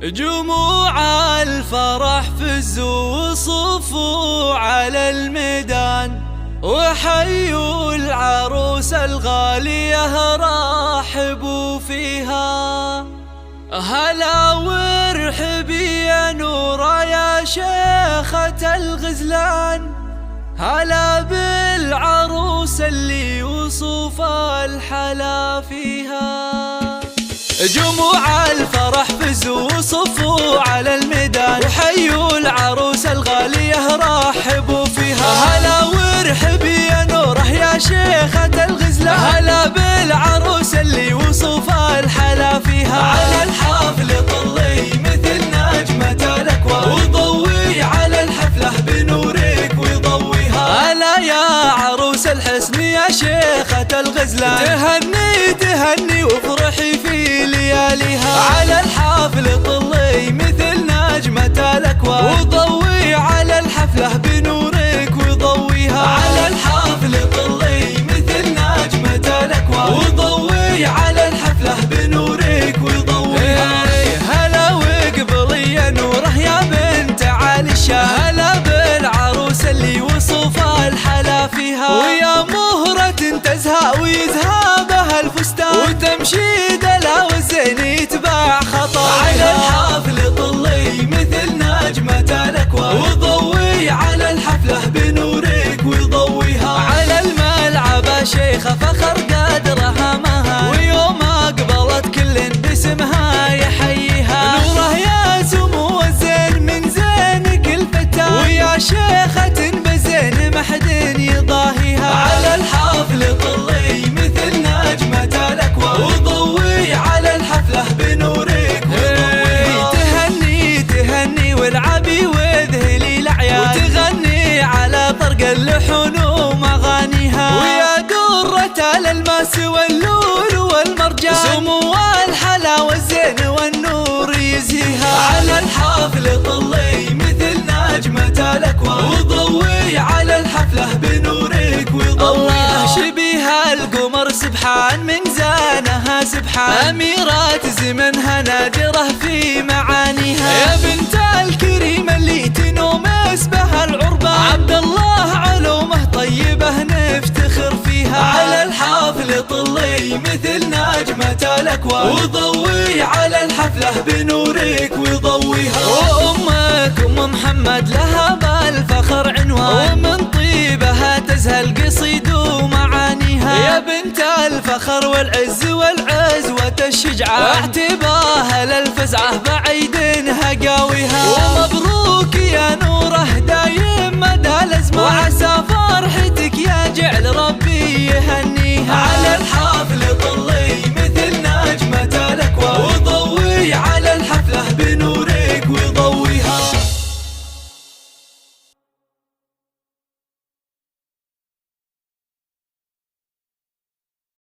جموع الفرح فزوا وصفوا على الميدان، وحيوا العروس الغالية رحبوا فيها. هلا وارحبي يا نورة يا شيخة الغزلان، هلا بالعروس اللي وصف الحلا فيها. جموع الفرح فزوا وصفوا على الميدان، وحيوا العروس الغالية رحبوا فيها. هلا وارحبي يا نوره يا شيخة الغزلان، هلا بالعروس اللي وصف الحلا فيها. على الحفل طلي مثل نجمة الأكوان، وضوي على الحفلة بنورك وضويها. هلا يا عروس الحسن يا شيخة الغزلان، تهني وافرحي في لياليها. على الحفل طلي مثل نجمة الأكوان، وضوي على الحفلة بنورك وضويها. على الحفل طلي مثل نجمة الأكوان، وضوي على الحفلة بنورك وضويها. هلا وقبلي يا نوره يا بنت علي الشاه، هلا بالعروس اللي وصف الحلا فيها. ويا مهرة تزهى ويزهى بها الفستان، وتمشي دلا والزين يتبع خطاها. على الحفل طلي مثل نجمة الأكوان، وضوي على الحفلة بنورك وضويها. على الملعب شيخة فخر قدرها مها، ويوم أقبلت كل باسمها يحييها. نوره يا سمو الزين من زينك الفتان، ويا شيخة بزين ما حد يضاهيها. على الحفل طلي مثل نجمة الأكوان، وضوي على الحفلة بنورك وضويها. تهني والعبي وذهلي الأعياد، وتغني على طرق اللحون ومغانيها. ويا درة الألماس واللول والمرجان، سمو الحلا والزين والنور يزهيها. على الحفل طلي مثل نجمة الأكوان، وضوي على الحفلة بنورك وضويها. الله شبيها القمر سبحان من زانها سبحان، أميرات زمنها نادرة في معانيها. يا بنت الكريم اللي تنوم اسمها العربان، عبد الله علومه طيبه نفتخر فيها. على الحفل طلي مثل نجمة الأكوان، وضوي على الحفلة بنورك وضويها. وأمك أم محمد لها بالفخر عنوان، ومن طيبها تزهى القصيد ومعانيها. يا بنت الفخر والعز والعزوة الشجعان، اعتباها للفزعة بعيدنها قاويها. ومبروك يا نوره دايم مدى الأزمان، وعسى فرحتك يا جعل ربي يهنيها. على